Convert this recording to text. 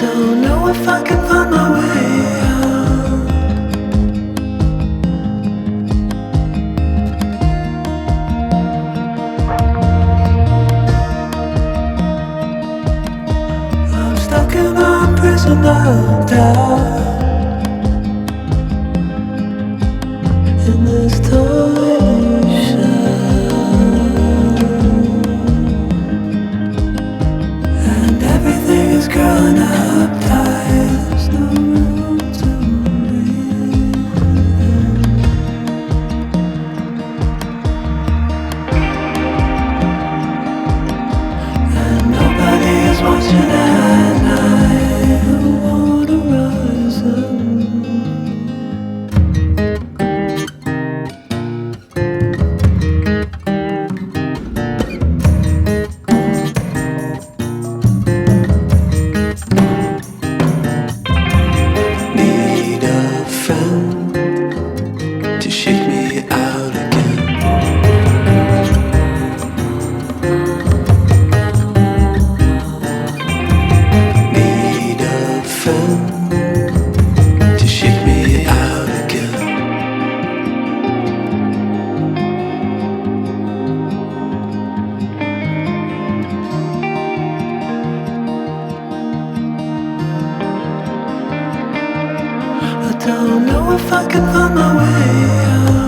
don't know if I can find my way out. I'm stuck in a prison of doubt, in this tiny shell, and everything is growing up tight. There's no room to breathe, and nobody is watching at night. I wanna rise up. Need a friend to shake me out again. Need a friend to shake me out again. I don't know if I can find my way out.